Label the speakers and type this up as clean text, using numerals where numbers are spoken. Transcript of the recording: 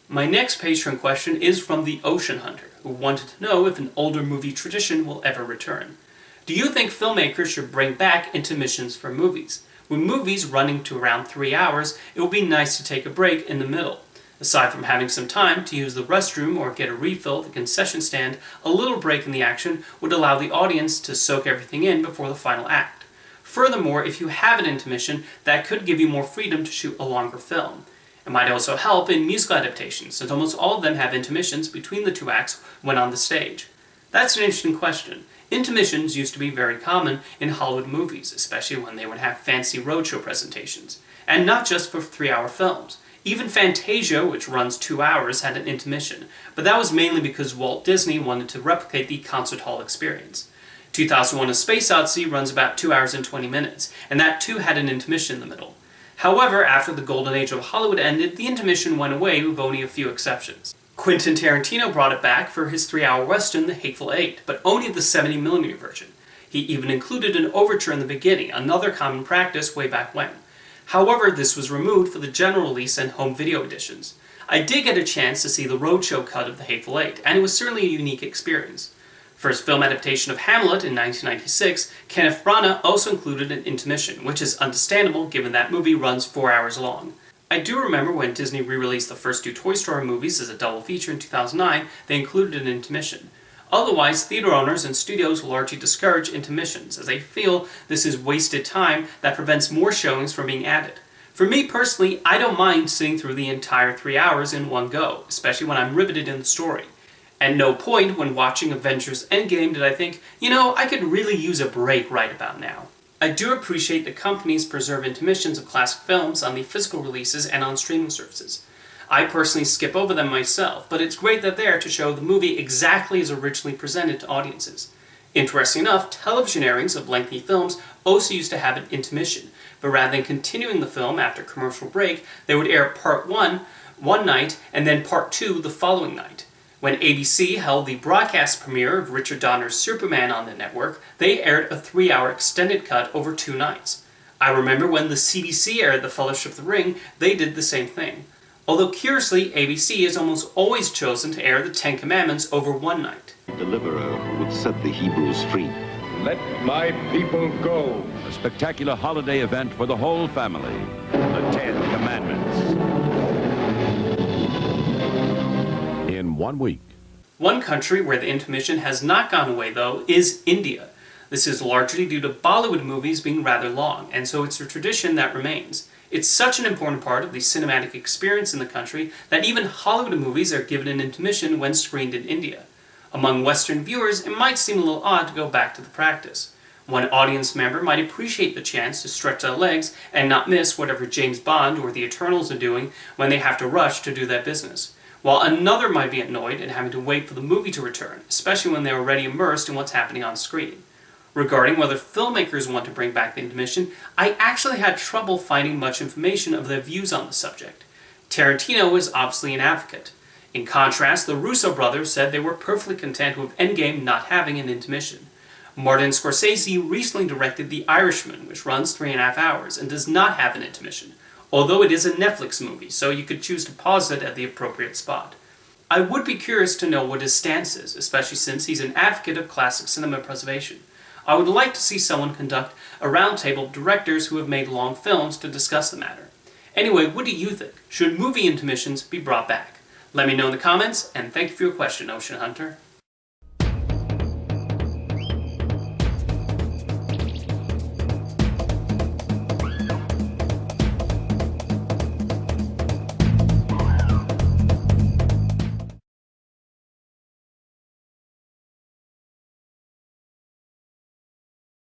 Speaker 1: My next Patreon question is from the Ocean Hunter, who wanted to know if an older movie tradition will ever return. Do you think filmmakers should bring back intermissions for movies? With movies running to around 3 hours, it would be nice to take a break in the middle. Aside from having some time to use the restroom or get a refill at the concession stand, a little break in the action would allow the audience to soak everything in before the final act. Furthermore, if you have an intermission, that could give you more freedom to shoot a longer film. It might also help in musical adaptations, since almost all of them have intermissions between the two acts when on the stage. That's an interesting question. Intermissions used to be very common in Hollywood movies, especially when they would have fancy roadshow presentations. And not just for 3-hour films. Even Fantasia, which runs 2 hours, had an intermission, but that was mainly because Walt Disney wanted to replicate the concert hall experience. 2001: A Space Odyssey runs about 2 hours and 20 minutes, and that too had an intermission in the middle. However, after the golden age of Hollywood ended, the intermission went away with only a few exceptions. Quentin Tarantino brought it back for his 3-hour western, The Hateful Eight, but only the 70mm version. He even included an overture in the beginning, another common practice way back when. However, this was removed for the general release and home video editions. I did get a chance to see the roadshow cut of The Hateful Eight, and it was certainly a unique experience. First film adaptation of Hamlet in 1996, Kenneth Branagh also included an intermission, which is understandable given that movie runs 4 hours long. I do remember when Disney re-released the first 2 Toy Story movies as a double feature in 2009, they included an intermission. Otherwise, theater owners and studios largely discourage intermissions, as they feel this is wasted time that prevents more showings from being added. For me personally, I don't mind sitting through the entire 3 hours in one go, especially when I'm riveted in the story. At no point when watching Avengers Endgame did I think, I could really use a break right about now. I do appreciate that companies preserve intermissions of classic films on the physical releases and on streaming services. I personally skip over them myself, but it's great that they're there to show the movie exactly as originally presented to audiences. Interesting enough, television airings of lengthy films also used to have an intermission, but rather than continuing the film after commercial break, they would air part 1 one night and then part 2 the following night. When ABC held the broadcast premiere of Richard Donner's Superman on the network, they aired a 3-hour extended cut over 2 nights. I remember when the CBC aired The Fellowship of the Ring, they did the same thing. Although curiously, ABC has almost always chosen to air the 10 Commandments over one night.
Speaker 2: Deliverer would set the Hebrews free.
Speaker 3: Let my people go.
Speaker 4: A spectacular holiday event for the whole family. The 10 Commandments. In 1 week.
Speaker 1: One country where the intermission has not gone away, though, is India. This is largely due to Bollywood movies being rather long, and so it's a tradition that remains. It's such an important part of the cinematic experience in the country that even Hollywood movies are given an intermission when screened in India. Among Western viewers, it might seem a little odd to go back to the practice. One audience member might appreciate the chance to stretch their legs and not miss whatever James Bond or the Eternals are doing when they have to rush to do that business, while another might be annoyed at having to wait for the movie to return, especially when they're already immersed in what's happening on screen. Regarding whether filmmakers want to bring back the intermission, I actually had trouble finding much information of their views on the subject. Tarantino is obviously an advocate. In contrast, the Russo brothers said they were perfectly content with Endgame not having an intermission. Martin Scorsese recently directed The Irishman, which runs 3.5 hours and does not have an intermission, although it is a Netflix movie, so you could choose to pause it at the appropriate spot. I would be curious to know what his stance is, especially since he's an advocate of classic cinema preservation. I would like to see someone conduct a roundtable of directors who have made long films to discuss the matter. Anyway, what do you think? Should movie intermissions be brought back? Let me know in the comments, and thank you for your question, Ocean Hunter.